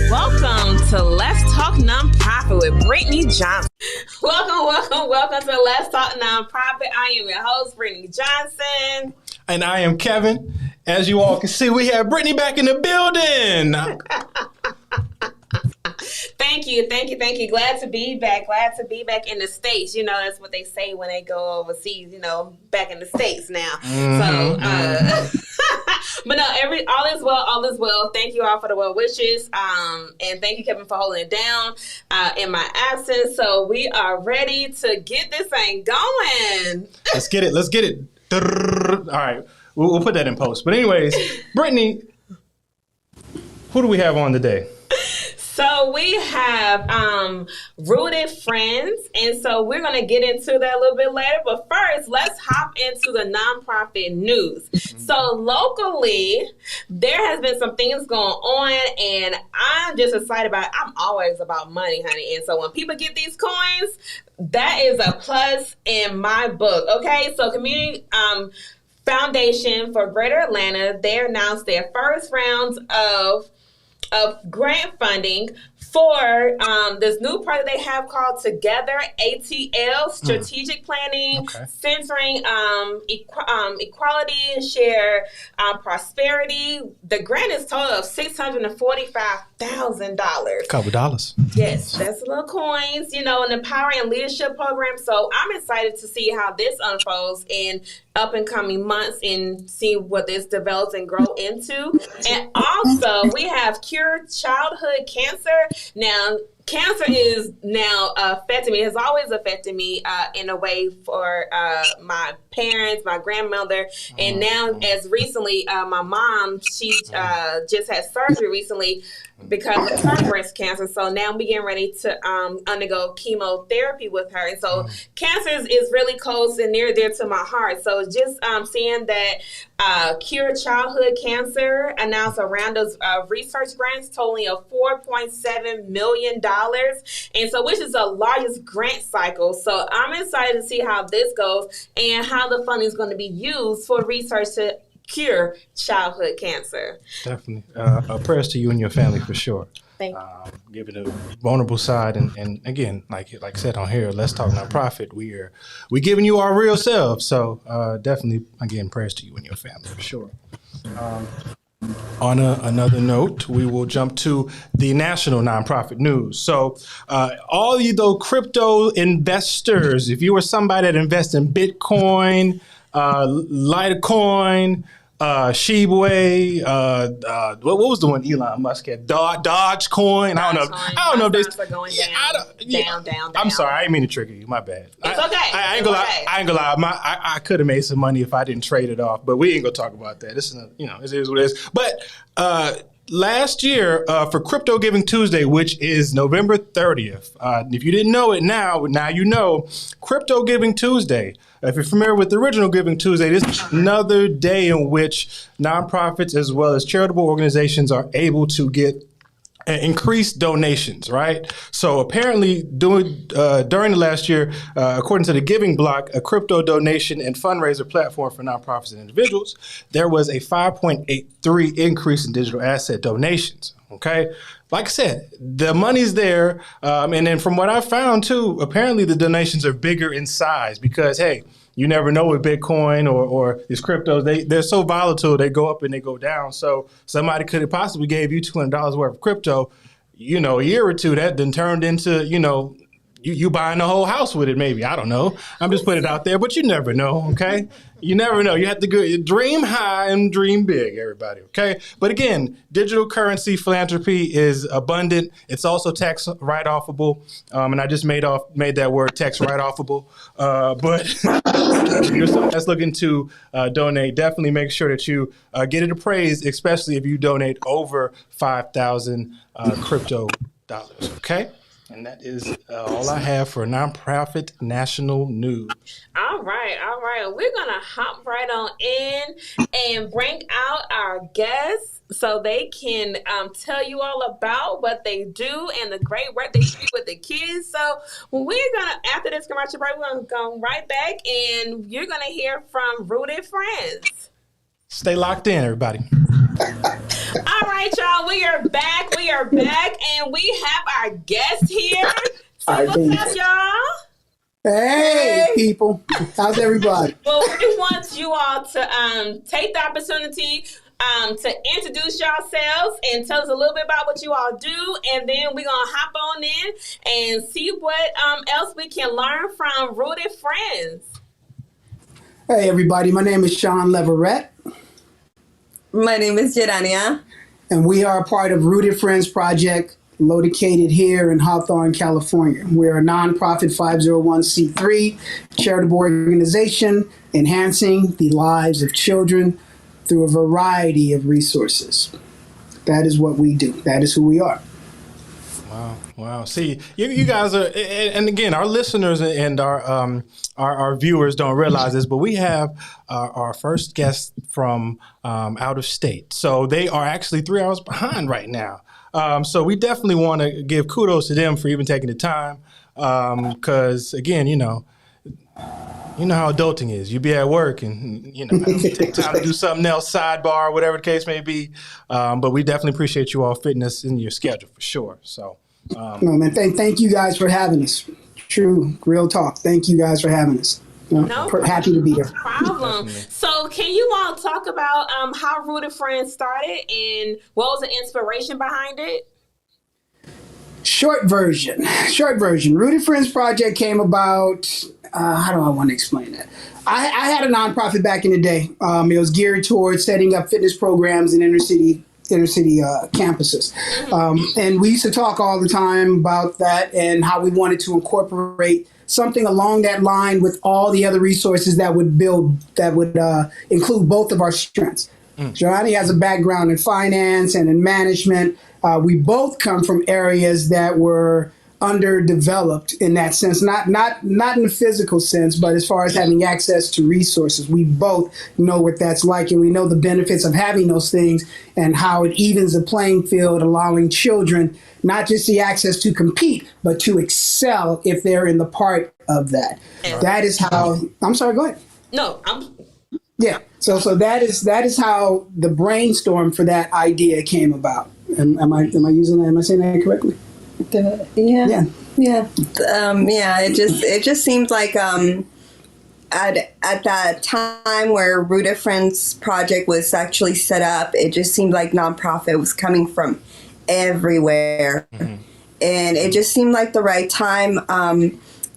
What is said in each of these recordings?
Welcome to Let's Talk Nonprofit with Brittany Johnson. Welcome to Let's Talk Nonprofit. I am your host, Brittany Johnson. And I am Kevin. As you all can see, we have Brittany back in the building. Thank you. Glad to be back in the States. You know, that's what they say when they go overseas, you know, back in the States now. But no, all is well. Thank you all for the well wishes. And thank you, Kevin, for holding it down in my absence. So we are ready to get this thing going. Let's get it. All right. We'll put that in post. But anyways, Brittany, who do we have on today? So we have Rooted Friends, and so we're going to get into that a little bit later. But first, let's hop into the nonprofit news. So locally, there has been some things going on, and I'm just excited about it. I'm always about money, honey. And so when people get these coins, that is a plus in my book, okay? So Community Foundation for Greater Atlanta, they announced their first rounds of grant funding for this new project they have called Together ATL, strategic planning, centering equality and share prosperity. The grant is total of $645,000. Couple dollars. Yes, that's little coins, you know, an empowering and leadership program. So I'm excited to see how this unfolds in up and coming months and see what this develops and grow into. And also we have Cure Childhood Cancer. Now, cancer is now affecting me, has always affected me in a way for my parents, my grandmother, and now as recently, my mom, she just had surgery recently because of her breast cancer. So now I'm getting ready to undergo chemotherapy with her. And so cancer is really close and near there to my heart. So just seeing that Cure Childhood Cancer announced a round of research grants totaling of $4.7 million. And so which is the largest grant cycle. So I'm excited to see how this goes and how the funding is going to be used for research to cure childhood cancer. Definitely. Prayers to you and your family for sure. Thank you. Giving a vulnerable side. And again, like I said on here, Let's Talk Nonprofit, we're giving you our real selves. So definitely, again, prayers to you and your family for sure. On another note, we will jump to the national nonprofit news. So all you crypto investors, if you were somebody that invests in Bitcoin, Litecoin, Shibway, what was the one Elon Musk had? Dogecoin. I don't know if they are going down. I'm sorry, I didn't mean to trigger you. My bad. It's okay. I ain't gonna lie. I could have made some money if I didn't trade it off, but we ain't gonna talk about that. This is it is what it is. But last year for Crypto Giving Tuesday, which is November 30th. If you didn't know it now you know. Crypto Giving Tuesday. If you're familiar with the original Giving Tuesday, this is another day in which nonprofits as well as charitable organizations are able to get increased donations, right? So apparently during the last year, according to the Giving Block, a crypto donation and fundraiser platform for nonprofits and individuals, there was a 5.83 increase in digital asset donations, okay? Like I said, the money's there. And then from what I found too, apparently the donations are bigger in size because, hey, you never know with Bitcoin or these cryptos, they're so volatile, they go up and they go down. So somebody could have possibly gave you $200 worth of crypto, a year or two, that then turned into, you buying the whole house with it, maybe. I don't know. I'm just putting it out there, but you never know, okay? You never know. You have to go dream high and dream big, everybody, okay? But again, digital currency philanthropy is abundant. It's also tax write-offable, and I just made that word tax write-offable. But if you're someone that's looking to donate, definitely make sure that you get it appraised, especially if you donate over 5,000 crypto dollars, okay? And that is all I have for nonprofit national news. All right. We're going to hop right on in and bring out our guests so they can tell you all about what they do and the great work they do with the kids. So we're going to, after this commercial break, we're going to go right back and you're going to hear from Rooted Friends. Stay locked in, everybody. All right, y'all. We are back. And we have our guest here. So what's up, y'all? Hey, people. How's everybody? Well, we want you all to take the opportunity to introduce yourselves and tell us a little bit about what you all do. And then we're going to hop on in and see what else we can learn from Rooted Friends. Hey, everybody. My name is Shaun Leverett. My name is Yerania. And we are a part of Rooted Friends Project, located here in Hawthorne, California. We're a nonprofit 501c3 charitable organization enhancing the lives of children through a variety of resources. That is what we do. That is who we are. Wow. See, you guys are, and again, our listeners and our viewers don't realize this, but we have our first guest from out of state. So they are actually 3 hours behind right now. So we definitely want to give kudos to them for even taking the time. Because again, you know how adulting is. You be at work and, take time to do something else, sidebar, whatever the case may be. But we definitely appreciate you all fitting us in your schedule for sure. So. No, man, thank you guys for having us. True, real talk. Thank you guys for having us. Happy to be here. No problem. So can you all talk about how Rooted Friends started and what was the inspiration behind it? Short version. Rooted Friends Project came about, how do I want to explain that? I had a nonprofit back in the day. It was geared towards setting up fitness programs in inner city campuses. And we used to talk all the time about that and how we wanted to incorporate something along that line with all the other resources that would include both of our strengths. Johnny has a background in finance and in management. We both come from areas that were underdeveloped in that sense, not in the physical sense, but as far as having access to resources. We both know what that's like, and we know the benefits of having those things and how it evens the playing field, allowing children not just the access to compete, but to excel if they're in the part of that. That is how, I'm sorry, go ahead. No, Yeah, so that is how the brainstorm for that idea came about. Am I saying that correctly? Yeah. It just seemed like at that time where Rooted Friends Project was actually set up, it just seemed like nonprofit was coming from everywhere, and it just seemed like the right time.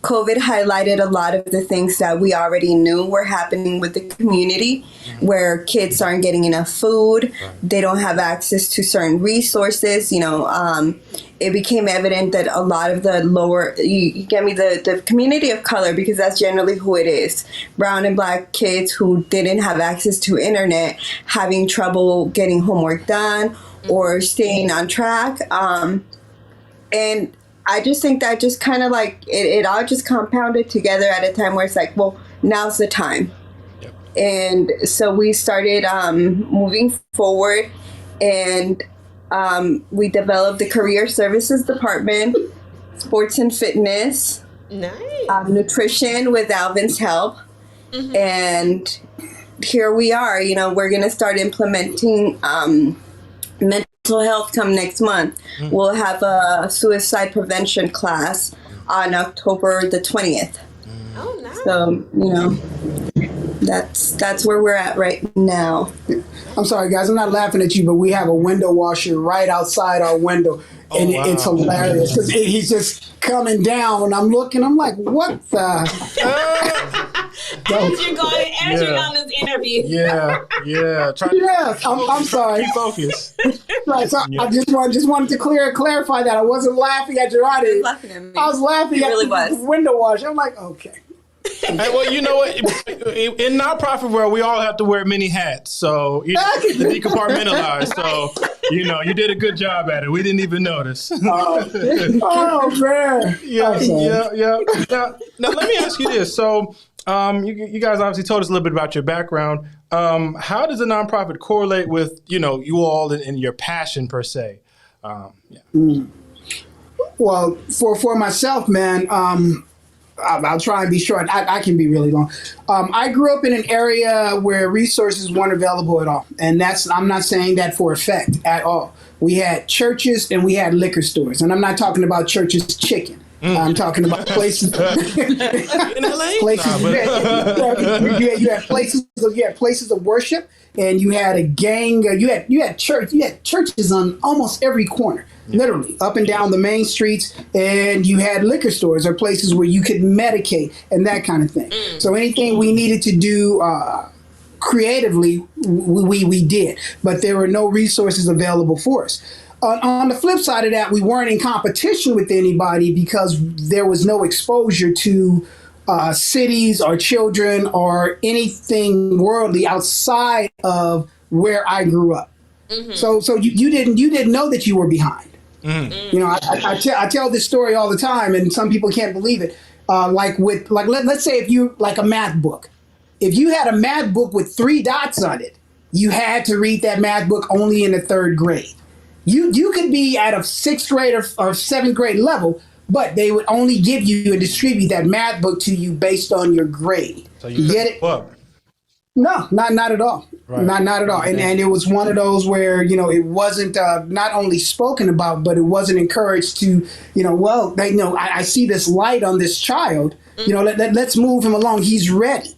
COVID highlighted a lot of the things that we already knew were happening with the community, where kids aren't getting enough food, they don't have access to certain resources. It became evident that a lot of the lower, the community of color, because that's generally who it is, brown and black kids who didn't have access to internet, having trouble getting homework done or staying on track. And I just think that just kind of like it all just compounded together at a time where it's like, well, now's the time. Yep. And so we started moving forward, and we developed the career services department, sports and fitness, nutrition with Alvin's help. And here we are, we're going to start implementing mental health come next month. We'll have a suicide prevention class on October the 20th. Oh, nice. So, that's where we're at right now. I'm sorry, guys, I'm not laughing at you, but we have a window washer right outside our window. And it's hilarious because he's just coming down, and I'm looking, I'm like, what the? As you're on this interview. I'm sorry. Keep focus. Right, so I just wanted to clarify that. I wasn't laughing at your audience. I was laughing at the window washer. I'm like, okay. Hey, well, you know what? In nonprofit world, we all have to wear many hats. So to decompartmentalize. So you did a good job at it. We didn't even notice. Oh man. Yeah. Now let me ask you this. So you guys obviously told us a little bit about your background. How does a nonprofit correlate with you all and your passion per se? Well, for myself, man. I'll try and be short. I can be really long. I grew up in an area where resources weren't available at all. And I'm not saying that for effect at all. We had churches and we had liquor stores. And I'm not talking about churches chicken. I'm talking about places. In LA? Places. You had places of worship, and you had a gang. You had churches on almost every corner, literally up and down the main streets, and you had liquor stores or places where you could medicate and that kind of thing. So anything we needed to do creatively, we did, but there were no resources available for us. On the flip side of that, we weren't in competition with anybody because there was no exposure to cities or children or anything worldly outside of where I grew up. So you didn't know that you were behind. You know, I tell this story all the time, and some people can't believe it. Let's say if you like a math book, if you had a math book with 3 dots on it, you had to read that math book only in the 3rd grade. You could be at a 6th grade or 7th grade level, but they would only give you and distribute that math book to you based on your grade. So you get it? Up. No, not at all. Right. Not at all. And it was one of those where, you know, it wasn't not only spoken about, but it wasn't encouraged to, you know, I see this light on this child, you know, let's move him along. He's ready.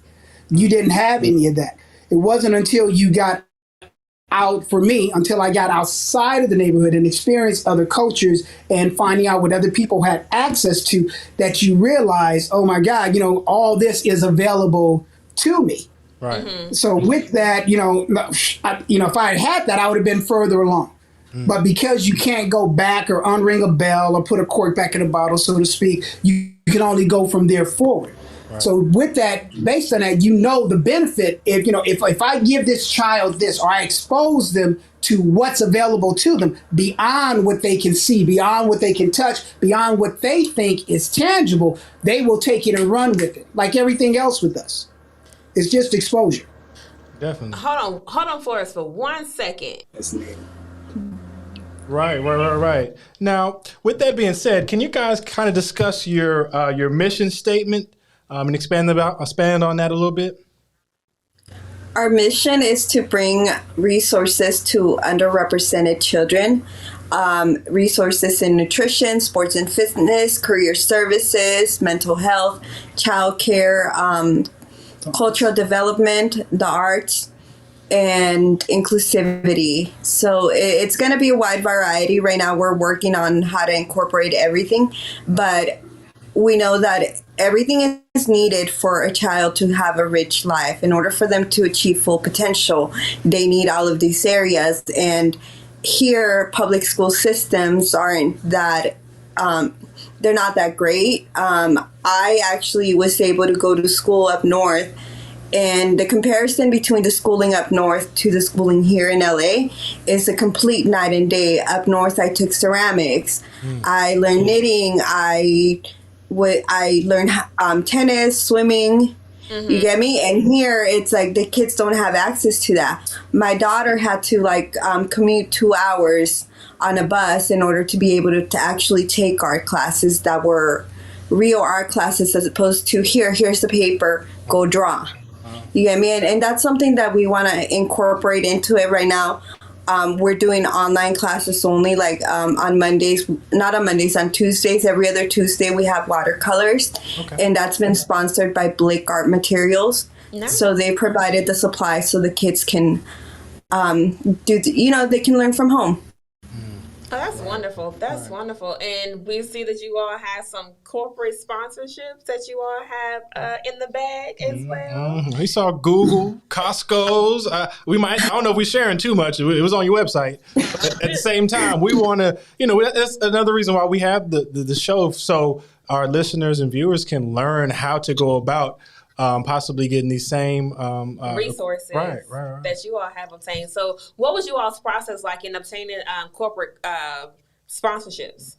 You didn't have any of that. It wasn't until you got until I got outside of the neighborhood and experienced other cultures and finding out what other people had access to, that you realize, oh my God, you know, all this is available to me. Right. So with that, you know, if I had that, I would have been further along. But because you can't go back or unring a bell or put a cork back in a bottle, so to speak, you can only go from there forward. Right. So with that, based on that, you know the benefit. If I give this child this, or I expose them to what's available to them beyond what they can see, beyond what they can touch, beyond what they think is tangible, they will take it and run with it, like everything else with us. It's just exposure. Definitely. Hold on for us for 1 second. Right. Now, with that being said, can you guys kind of discuss your mission statement and expand on that a little bit? Our mission is to bring resources to underrepresented children, resources in nutrition, sports and fitness, career services, mental health, childcare, cultural development, the arts, and inclusivity. So it's going to be a wide variety. Right now we're working on how to incorporate everything, but we know that everything is needed for a child to have a rich life. In order for them to achieve full potential, they need all of these areas. And here, public school systems aren't that, they're not that great. I actually was able to go to school up north, and the comparison between the schooling up north to the schooling here in LA is a complete night and day. Up north, I took ceramics. I learned knitting. I learned tennis, swimming. You get me? And here, it's like the kids don't have access to that. My daughter had to commute 2 hours on a bus in order to be able to actually take art classes that were real art classes, as opposed to here's the paper, go draw. You get me? And that's something that we want to incorporate into it right now. We're doing online classes only, on Mondays, not on Mondays, on Tuesdays. Every other Tuesday we have watercolors, and that's been sponsored by Blick Art Materials. Nice. So they provided the supplies so the kids can they can learn from home. Oh, that's wonderful. That's wonderful. And we see that you all have some corporate sponsorships that you all have in the bag as well. We saw Google, Costco's. I don't know if we're sharing too much. It was on your website. At the same time, we want to, that's another reason why we have the show, so our listeners and viewers can learn how to go about possibly getting these same resources that you all have obtained. So what was you all's process like in obtaining corporate sponsorships?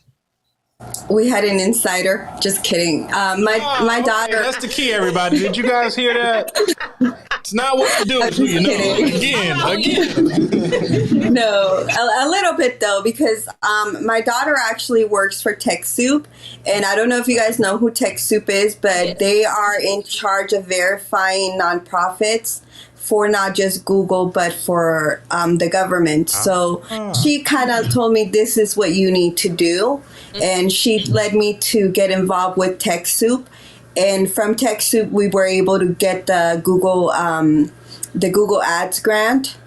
We had an insider. Just kidding. My daughter. Okay, that's the key, everybody. Did you guys hear that? It's not what you do. You know. Again. No, a little bit though, because my daughter actually works for TechSoup, and I don't know if you guys know who TechSoup is, but they are in charge of verifying nonprofits for not just Google, but for the government. So she kind of told me, this is what you need to do. And she led me to get involved with TechSoup. And from TechSoup, we were able to get the Google Ads grant,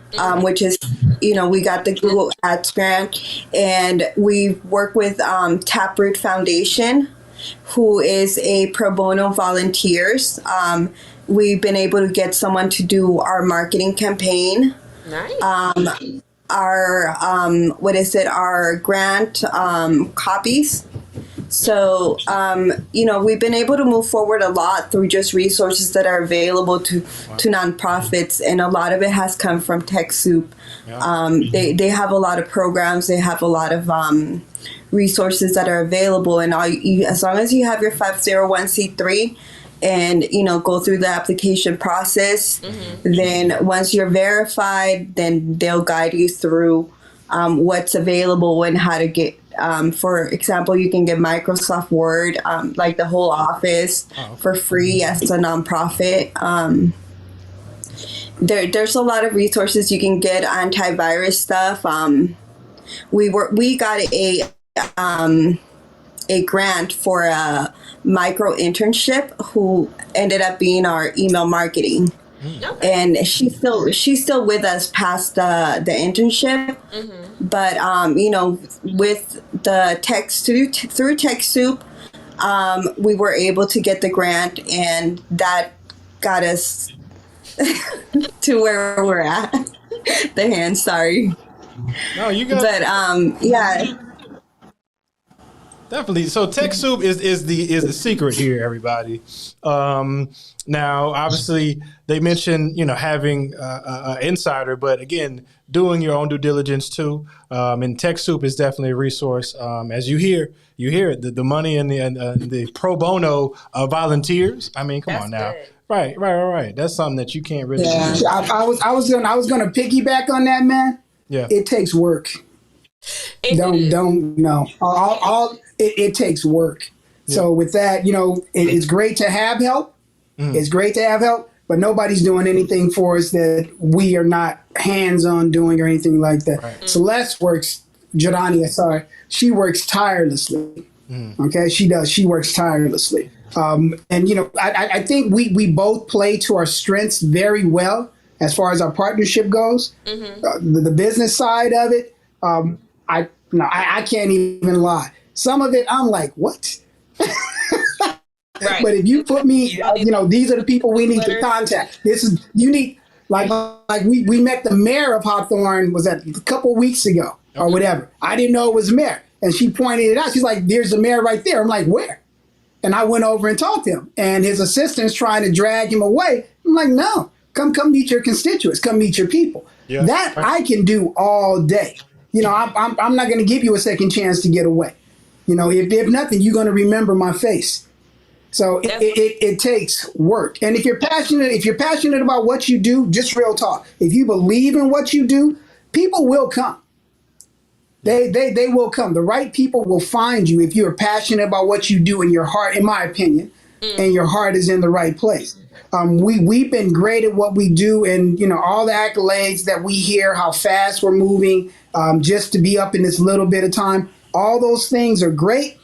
which is, we got the Google Ads grant. And we work with Taproot Foundation, who is a pro bono volunteers. We've been able to get someone to do our marketing campaign. Nice. Our grant copies. So, we've been able to move forward a lot through just resources that are available to nonprofits, and a lot of it has come from TechSoup. Yeah. They have a lot of programs. They have a lot of resources that are available, and as long as you have your 501c3 and go through the application process, then once you're verified, then they'll guide you through what's available and how to get. For example, you can get Microsoft Word, like the whole office, for free as a nonprofit. There's a lot of resources you can get, antivirus stuff. We got a grant for a micro internship who ended up being our email marketing. Okay. And she's still with us past the internship, but with the through TechSoup, we were able to get the grant, and that got us to where we're at. The hand, sorry. No, you got. But yeah. Definitely. So TechSoup is the secret here, everybody. Now, obviously, they mentioned having an insider, but again, doing your own due diligence too. And TechSoup is definitely a resource. As you hear it, the money and the pro bono volunteers. I mean, come on now. Good. Right. That's something that you can't really. Yeah, I was gonna piggyback on that, man. Yeah, it takes work. It takes work. Yeah. So with that, it's great to have help. It's great to have help, but nobody's doing anything for us that we are not hands-on doing or anything like that. Right. Celeste works, she works tirelessly. Okay, she does. She works tirelessly. I think we both play to our strengths very well as far as our partnership goes. The business side of it, I can't even lie. Some of it, I'm like, what? Right. But if you put me, these are the people we need to contact. You need, like we met the mayor of Hawthorne, was that a couple of weeks ago or whatever. I didn't know it was the mayor. And she pointed it out. She's like, there's the mayor right there. I'm like, where? And I went over and talked to him. And his assistant's trying to drag him away. I'm like, no, come meet your constituents. Come meet your people. Yeah. That I can do all day. I'm not going to give you a second chance to get away. If nothing, you're going to remember my face. So it takes work. And if you're passionate about what you do, just real talk. If you believe in what you do, people will come. They will come. The right people will find you if you're passionate about what you do in your heart, in my opinion, and your heart is in the right place. We've been great at what we do, and all the accolades that we hear, how fast we're moving, just to be up in this little bit of time. All those things are great.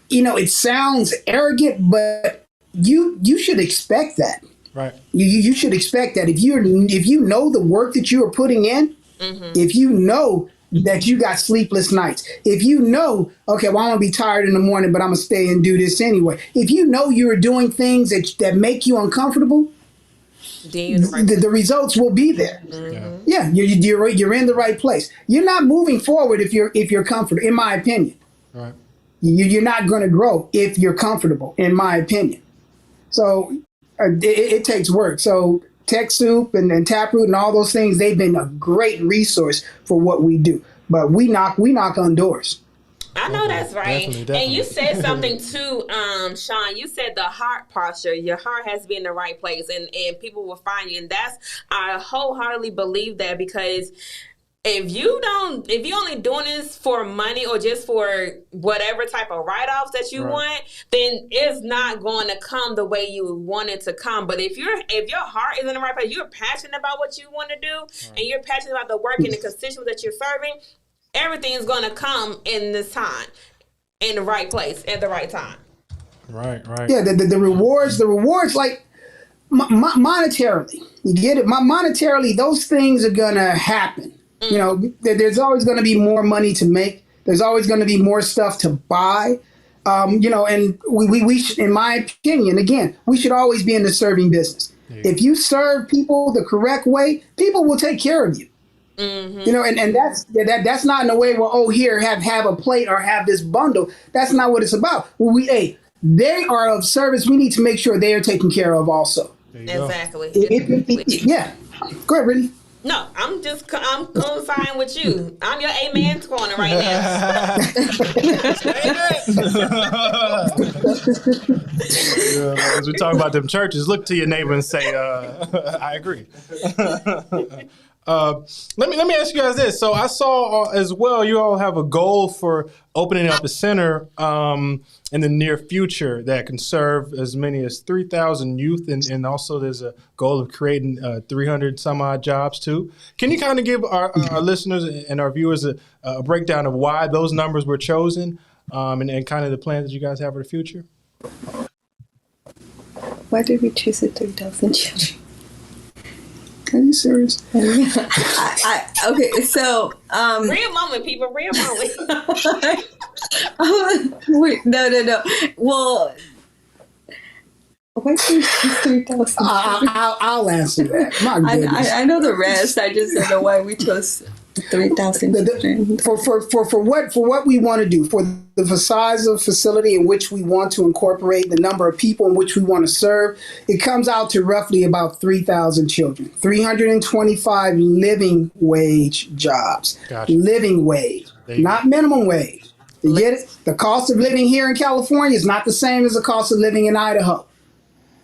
It sounds arrogant, but you should expect that. Right. You should expect that if you know the work that you are putting in, if you know that you got sleepless nights, if you know, okay, well, I'm gonna be tired in the morning, but I'm gonna stay and do this anyway. If you know you're doing things that make you uncomfortable, the results will be there. Yeah, you're in the right place. You're not moving forward if you're comfortable, in my opinion. Right. You're not going to grow if you're comfortable, in my opinion. So it takes work. So TechSoup and Taproot and all those things, they've been a great resource for what we do. But we knock on doors. I know that's right. Definitely. And you said something too, Shaun. You said the heart posture. Your heart has to be in the right place, and people will find you. And I wholeheartedly believe that, because if you only doing this for money or just for whatever type of write-offs that you want, then it's not going to come the way you want it to come. But if your heart is in the right place, you're passionate about what you want to do, and you're passionate about the work and the constituents that you're serving, everything is going to come in this time, in the right place, at the right time. Right. Yeah, the rewards, like monetarily, you get it? Monetarily, those things are going to happen. You know, there's always going to be more money to make. There's always going to be more stuff to buy. You know, and we should, in my opinion, again, we should always be in the serving business. Yeah. If you serve people the correct way, people will take care of you. Mm-hmm. You know, and that's not in a way where, oh, here, have a plate or have this bundle. That's not what it's about. They are of service. We need to make sure they are taken care of also. Exactly. Yeah. Go ahead, Brittany. No, I'm co-signing with you. I'm your amen corner right now. As we talk about them churches, look to your neighbor and say, I agree. Let me ask you guys this. So I saw as well, you all have a goal for opening up a center in the near future that can serve as many as 3,000 youth, and also there's a goal of creating 300 some odd jobs too. Can you kind of give our listeners and our viewers a breakdown of why those numbers were chosen, and kind of the plans that you guys have for the future? Why did we choose the 3,000 children? Are you serious? Okay, so real moment, people, real moment. Wait, no. Well, why did we choose 3,000? I'll answer that. My goodness. I know the rest. I just don't know why we chose 3,000 for what we want to do, for the size of facility in which we want to incorporate, the number of people in which we want to serve, it comes out to roughly about 3,000 children, 325 living wage jobs. Gotcha. Living wage, not minimum wage. You get it? The cost of living here in California is not the same as the cost of living in Idaho.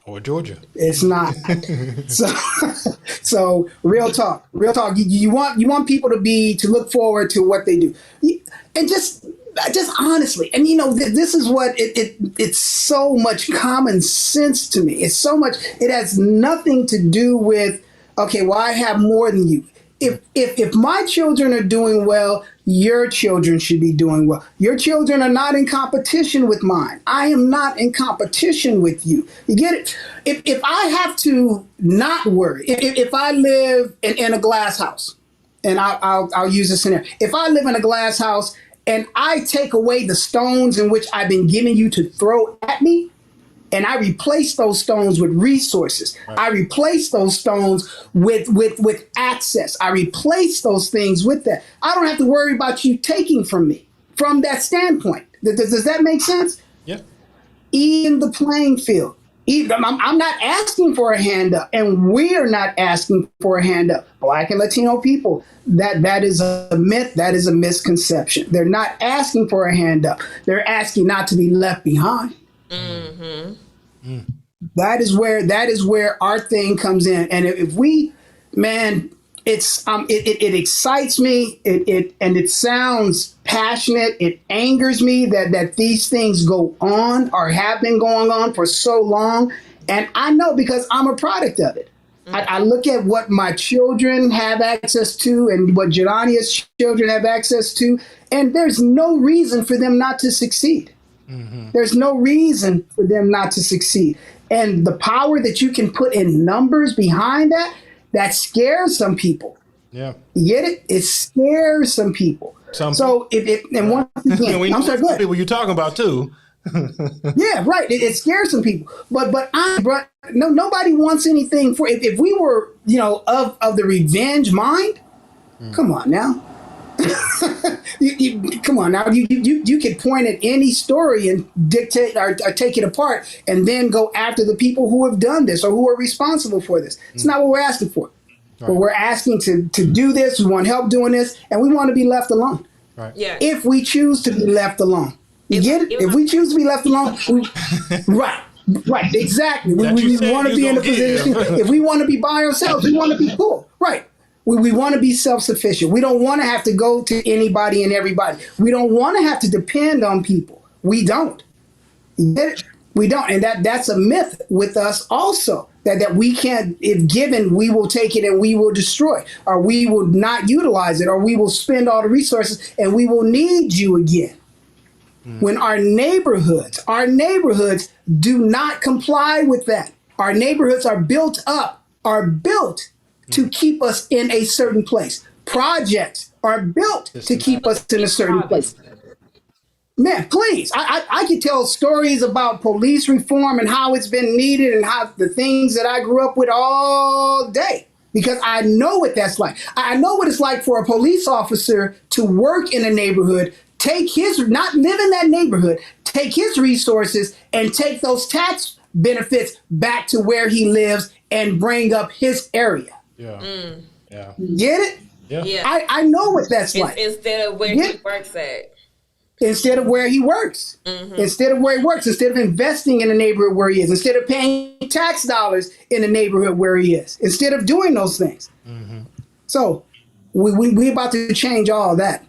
Or Georgia. It's not. So real talk. You want people to look forward to what they do, and just honestly. And you know, this is what it's so much common sense to me. It's so much. It has nothing to do with, okay, well, I have more than you. If my children are doing well, your children should be doing well. Your children are not in competition with mine. I am not in competition with you. You get it? If I have to not worry, if I live in a glass house, and I'll use this scenario. If I live in a glass house and I take away the stones in which I've been giving you to throw at me, and I replace those stones with resources. Right. I replace those stones with access. I replace those things with that. I don't have to worry about you taking from me from that standpoint. Does that make sense? Yeah. Even the playing field. I'm not asking for a hand up, and we are not asking for a hand up. Black and Latino people, that is a myth. That is a misconception. They're not asking for a hand up. They're asking not to be left behind. Mm-hmm. Mm. That is where our thing comes in. And if we, man, it excites me. It sounds passionate. It angers me that these things go on or have been going on for so long. And I know because I'm a product of it. Mm. I look at what my children have access to and what Yerania's children have access to, and there's no reason for them not to succeed. Mm-hmm. There's no reason for them not to succeed. And the power that you can put in numbers behind that scares some people. Yeah. You get it? It scares some people. Once again, I'm sorry, go ahead. People you're talking about too. Yeah, right. It scares some people. But nobody wants anything for, if we were, of the revenge mind, come on now. Come on now, you could point at any story and dictate or take it apart and then go after the people who have done this or who are responsible for this. It's not what we're asking for. Right. But we're asking to do this. We want help doing this, and we want to be left alone. Right. Yeah. If we choose to be left alone. You get it? If we choose to be left alone, right. Right, exactly. We want to be in a position, if we want to be by ourselves, we want to be cool. Right. We want to be self-sufficient. We don't want to have to go to anybody and everybody. We don't want to have to depend on people. We don't. You get it? We don't. And that's a myth with us also, that we can't, if given, we will take it and we will destroy, or we will not utilize it, or we will spend all the resources and we will need you again. When our neighborhoods do not comply with that. Our neighborhoods are built to keep us in a certain place. Projects are built to keep us in a certain place. Man, please, I could tell stories about police reform and how it's been needed and how the things that I grew up with all day, because I know what that's like. I know what it's like for a police officer to work in a neighborhood, not live in that neighborhood, take his resources and take those tax benefits back to where he lives and bring up his area. Yeah. Yeah. Get it? Yeah. I know what that's like. Instead of where he works at. Instead of where he works. Instead of where he works. Instead of investing in the neighborhood where he is. Instead of paying tax dollars in the neighborhood where he is. Instead of doing those things. So we about to change all that.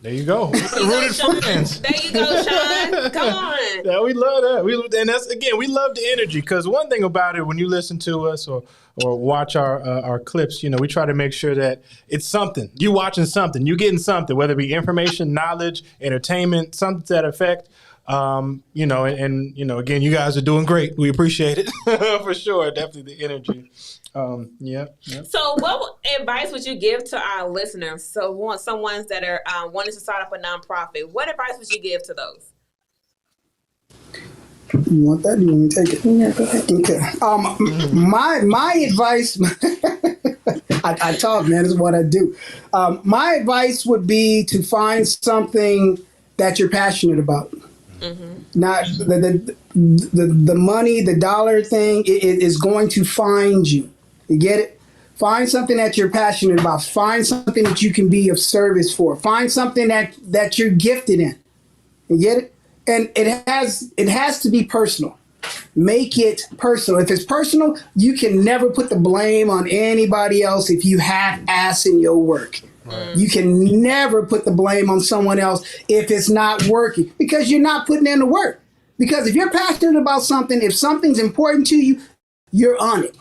There you go. Rooted friends. There you go, Shaun. Come on. Yeah, we love that. And that's, again, we love the energy, because one thing about it, when you listen to us or watch our clips, we try to make sure that it's something. You watching something. You getting something, whether it be information, knowledge, entertainment, something to that effect. And again, you guys are doing great. We appreciate it for sure. Definitely the energy. Yeah. So what advice would you give to our listeners? So some ones that are wanting to start up a nonprofit, what advice would you give to those? You want that? You want me to take it? Yeah, go ahead. Okay. My advice, I talk, man, this is what I do. My advice would be to find something that you're passionate about. Not the money, the dollar thing, it is going to find you. You get it? Find something that you're passionate about. Find something that you can be of service for. Find something that you're gifted in. You get it? And it has to be personal. Make it personal. If it's personal, you can never put the blame on anybody else if you half-ass in your work. Right. You can never put the blame on someone else if it's not working, because you're not putting in the work. Because if you're passionate about something, if something's important to you, you're on it.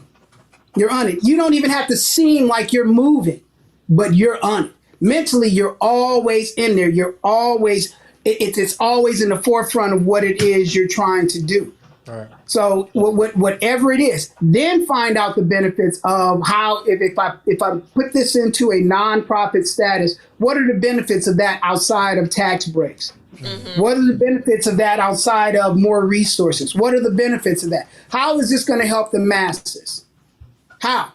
You're on it. You don't even have to seem like you're moving, but you're on it. Mentally, you're always in there. You're always, it's always in the forefront of what it is you're trying to do. Right. So whatever it is, then find out the benefits of how, if I put this into a nonprofit status, what are the benefits of that outside of tax breaks? What are the benefits of that outside of more resources? What are the benefits of that? How is this going to help the masses? How?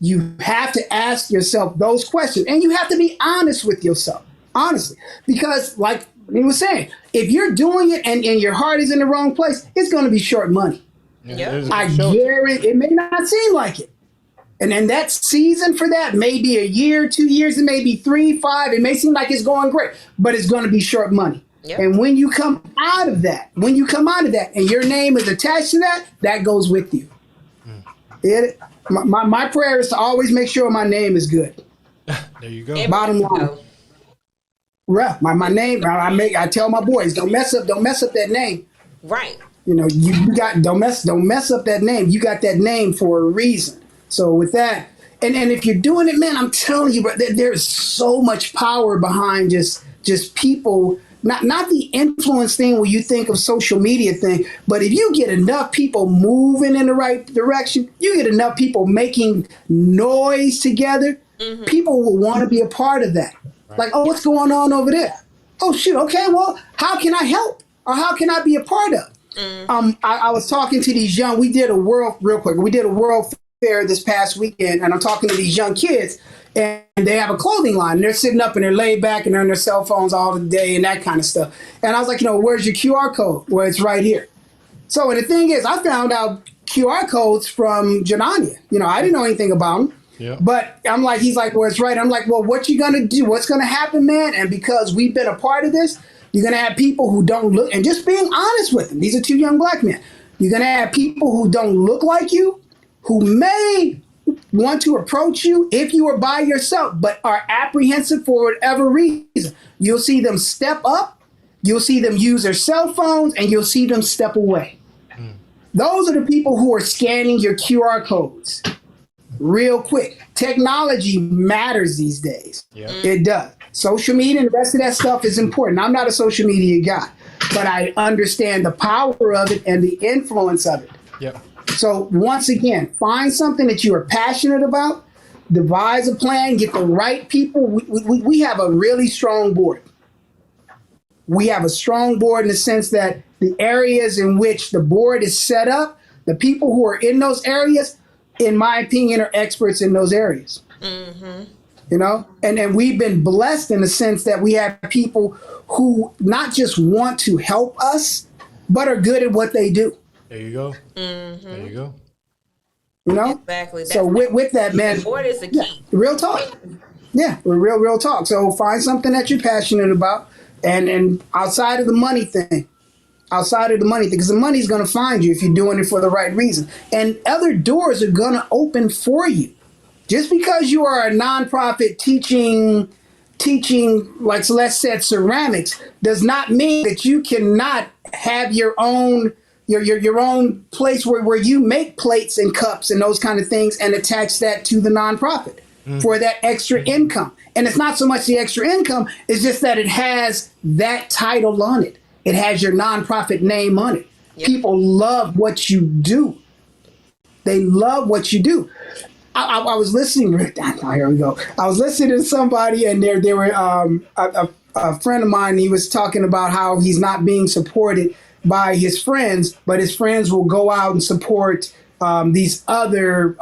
You have to ask yourself those questions, and you have to be honest with yourself, honestly, because like he was saying, if you're doing it and your heart is in the wrong place, it's going to be short money. Yeah. I guarantee it may not seem like it. And then that season for that may be a year, 2 years, it may be 3, 5. It may seem like it's going great, but it's going to be short money. Yep. And when you come out of that, and your name is attached to that, that goes with you. My prayer is to always make sure my name is good. There you go. Bottom line. Right. My name, I tell my boys, don't mess up that name. Right. You got, don't mess up that name. You got that name for a reason. So with that, and if you're doing it, man, I'm telling you, but there's so much power behind just people, not the influence thing where you think of social media thing, but if you get enough people moving in the right direction, you get enough people making noise together, people will want to be a part of that. Right. Like, oh, what's going on over there? Oh, shoot. Okay, well, how can I help? Or how can I be a part of? I was talking to these we did a world fair this past weekend, and I'm talking to these young kids, and they have a clothing line, and they're sitting up and they're laid back and they're on their cell phones all the day and that kind of stuff. And I was like, where's your QR code? Well, it's right here. So, and the thing is, I found out QR codes from Yerania. I didn't know anything about them. Yeah. But I'm like, he's like, well, it's right. I'm like, well, what you gonna do? What's gonna happen, man? And because we've been a part of this, you're gonna have people who don't look, and just being honest with them. These are two young black men. You're gonna have people who don't look like you, who may want to approach you if you are by yourself, but are apprehensive for whatever reason. You'll see them step up, you'll see them use their cell phones, and you'll see them step away. Those are the people who are scanning your QR codes real quick. Technology matters these days. Yeah. It does. Social media and the rest of that stuff is important. I'm not a social media guy, but I understand the power of it and the influence of it. Yep. So once again, find something that you are passionate about, devise a plan, get the right people. We have a really strong board. We have a strong board in the sense that the areas in which the board is set up, the people who are in those areas, in my opinion, are experts in those areas. Mm-hmm. You know, and we've been blessed in the sense that we have people who not just want to help us, but are good at what they do. There you go. Mm-hmm. There you go. You know? Exactly. So with that, man, the board is the key. Yeah, real talk. Yeah, real talk. So find something that you're passionate about, and outside of the money thing, because the money's going to find you if you're doing it for the right reason. And other doors are going to open for you. Just because you are a nonprofit teaching, like Celeste said, ceramics, does not mean that you cannot have your own place where you make plates and cups and those kind of things and attach that to the nonprofit for that extra income. And it's not so much the extra income, it's just that it has that title on it. It has your nonprofit name on it. Yep. People love what you do. They love what you do. I was listening. Here we go. I was listening to somebody, and they were a friend of mine. He was talking about how he's not being supported by his friends, but his friends will go out and support these other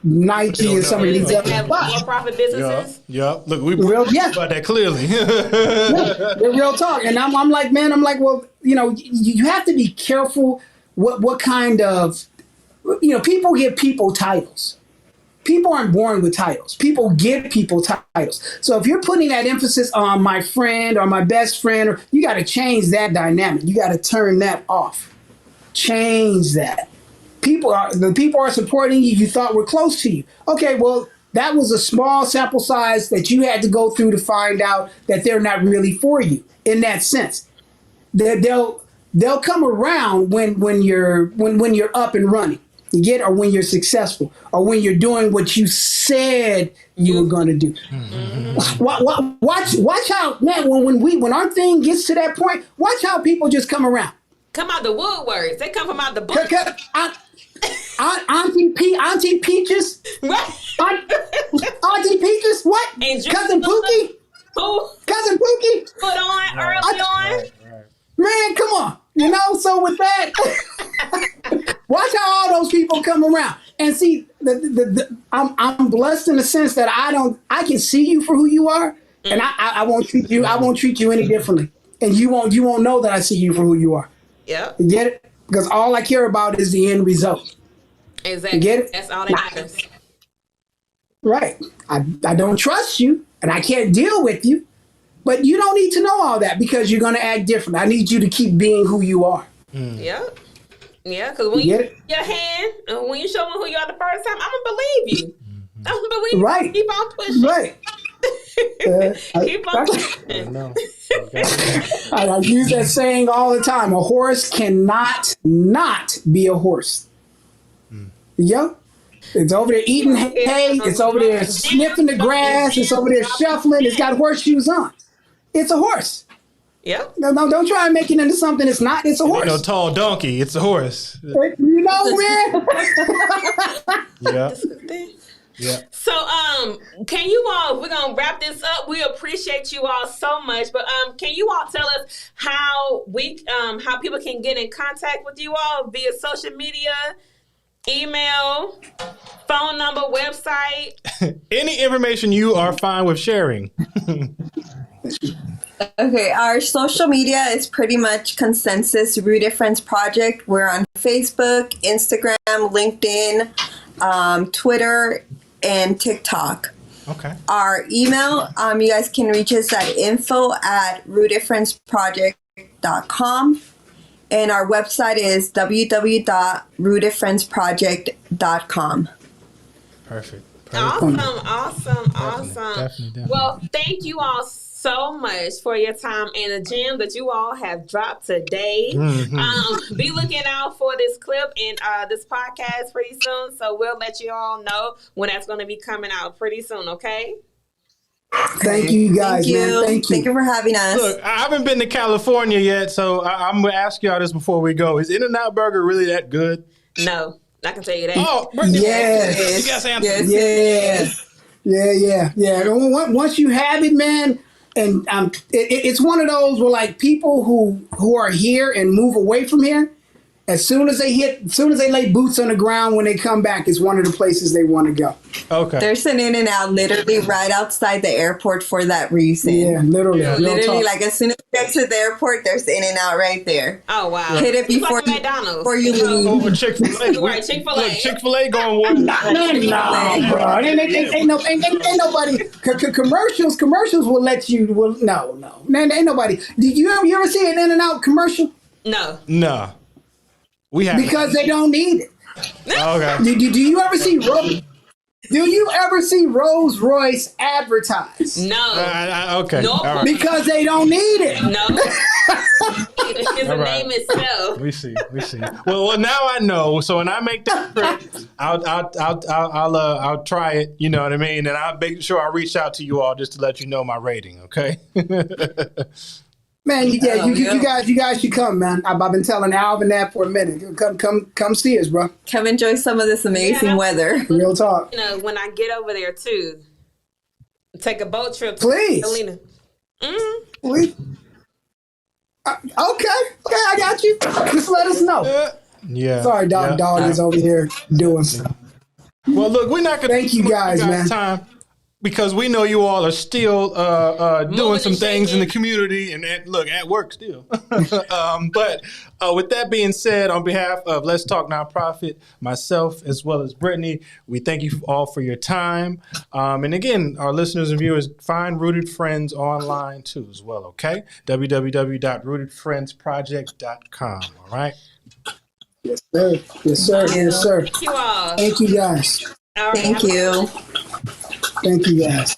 Nike and some of these other for-profit businesses. Yeah. Look, we talked about that clearly. They're real talk, and I'm like, man, well, you know, you have to be careful what kind of, you know, people give people titles. People aren't born with titles. People give people titles. So if you're putting that emphasis on my friend or my best friend, you got to change that dynamic. You got to turn that off. Change that. The people are supporting you. You thought were close to you. Okay, well, that was a small sample size that you had to go through to find out that they're not really for you in that sense. They'll come around when you're up and running. You get, or when you're successful, or when you're doing what you said you were going to do. Mm-hmm. Watch how, man, when our thing gets to that point, watch how people just come around. Come out the woodworks. They come from out the book. Auntie Peaches. Right. Auntie Peaches, what? Cousin Pookie? Who? Cousin Pookie? Put on, early on. Right. Man, come on. You know, so with that, watch how all those people come around. And see, I'm blessed in the sense that I can see you for who you are, and I won't treat you any differently. And you won't know that I see you for who you are. Yeah. You get it? Because all I care about is the end result. Exactly. You get it? That's all that matters. Right. I don't trust you, and I can't deal with you. But you don't need to know all that because you're going to act different. I need you to keep being who you are. Yeah. Yeah, because when you your hand, when you show me who you are the first time, I'm going to believe you. I'm going to believe you. Keep on pushing. Right. Keep on pushing. I use that saying all the time. A horse cannot not be a horse. Yep. It's over there eating hay. It's over there sniffing the grass. It's over there shuffling. It's got horseshoes on. It's a horse. Yep. No, don't try and make it into something it's not. It's a horse. No tall donkey. It's a horse. You know, man. Yeah. Yeah. So, can you all, we're going to wrap this up. We appreciate you all so much, but can you all tell us how people can get in contact with you all via social media, email, phone number, website? Any information you are fine with sharing. Okay, our social media is pretty much consensus Rooted Friends Project. We're on Facebook, Instagram, LinkedIn, Twitter, and TikTok. Okay. Our email, you guys can reach us at info@rootedfriendsproject.com. And our website is www.rootedfriendsproject.com. Perfect. Awesome, definitely. Well, thank you all so much for your time and the gem that you all have dropped today. Be looking out for this clip and this podcast pretty soon. So we'll let you all know when that's going to be coming out pretty soon, okay? Thank you guys, man. Thank you. Thank you for having us. Look, I haven't been to California yet, so I'm going to ask y'all this before we go. Is In-N-Out Burger really that good? No, I can tell you that. Oh, yes. You guys answer. Yeah. Once you have it, man, and it's one of those where like people who are here and move away from here, as soon as they lay boots on the ground, when they come back, it's one of the places they want to go. Okay. There's an In-N-Out literally right outside the airport for that reason. Yeah, literally. Literally, like as soon as you get to the airport, there's In-N-Out right there. Oh, wow. Hit it before like McDonald's. Before you leave. Over Chick-fil-A. Right, Chick-fil-A. Look, Chick-fil-A going one. No, bro. Ain't nobody. Commercials will let you. No. Man, ain't nobody. Did you ever see an In-N-Out commercial? No. We have because they don't need it. Okay. Do you ever see Rolls Royce advertised? No. Okay. No. All right. Because they don't need it. No. It's a name itself. We see. Well, now I know. So when I make that trip, I'll try it. You know what I mean? And I'll make sure I reach out to you all just to let you know my rating. Okay. Man, you guys should come, man. I've been telling Alvin that for a minute. Come see us, bro. Come enjoy some of this amazing weather. Real talk. You know, when I get over there too, take a boat trip. Please. Catalina. Please. Okay, I got you. Just let us know. Yeah. Sorry, dog is over here doing stuff. Well, look, we're not gonna thank you guys, man. Time. Because we know you all are still doing some things in the community and at work still. But with that being said, on behalf of Let's Talk Nonprofit, myself, as well as Brittany, we thank you all for your time. And again, our listeners and viewers, find Rooted Friends online too as well, okay? www.rootedfriendsproject.com, all right? Yes, sir. Thank you all. Thank you, guys. Thank you. Thank you, guys.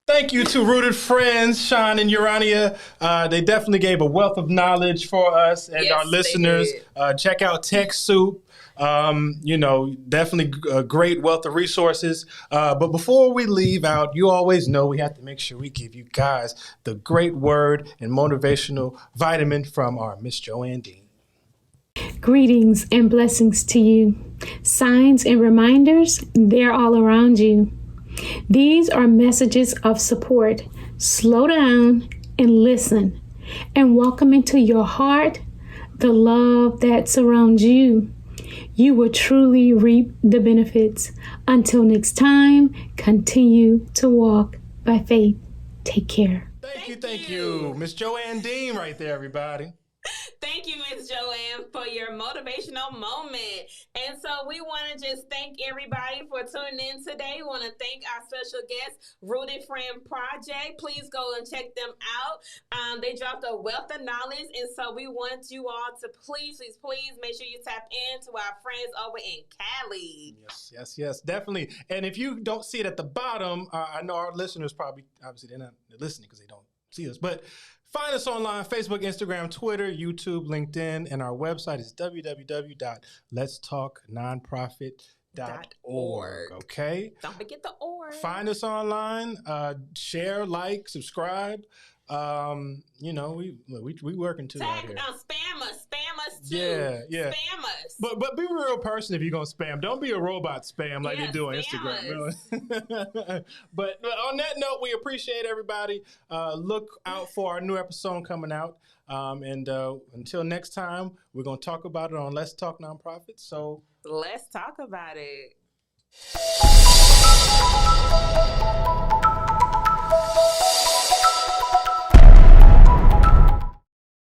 Thank you to Rooted Friends, Shaun and Yerania. They definitely gave a wealth of knowledge for us and our listeners. Check out TechSoup. Definitely a great wealth of resources. But before we leave out, you always know we have to make sure we give you guys the great word and motivational vitamin from our Miss Joanne Dean. Greetings and blessings to you. Signs and reminders, they're all around you. These are messages of support. Slow down and listen and welcome into your heart the love that surrounds you. You will truly reap the benefits. Until next time, continue to walk by faith. Take care. Thank you. Miss Joanne Dean right there, everybody. Thank you, Ms. Joanne, for your motivational moment. And so we want to just thank everybody for tuning in today. We want to thank our special guest, Rooted Friend Project. Please go and check them out. They dropped a wealth of knowledge, and so we want you all to please make sure you tap into our friends over in Cali. Yes, definitely. And if you don't see it at the bottom, I know our listeners probably, obviously they're not listening because they don't see us, but find us online, Facebook, Instagram, Twitter, YouTube, LinkedIn, and our website is www.letstalknonprofit.org. Okay? Don't forget the org. Find us online, share, like, subscribe. We working too out here. Spam us too. Yeah. Spam us. But be a real person if you're gonna spam. Don't be a robot spam like they do on Instagram. Really. But on that note, we appreciate everybody. Look out for our new episode coming out. And until next time, we're gonna talk about it on Let's Talk Nonprofit. So let's talk about it.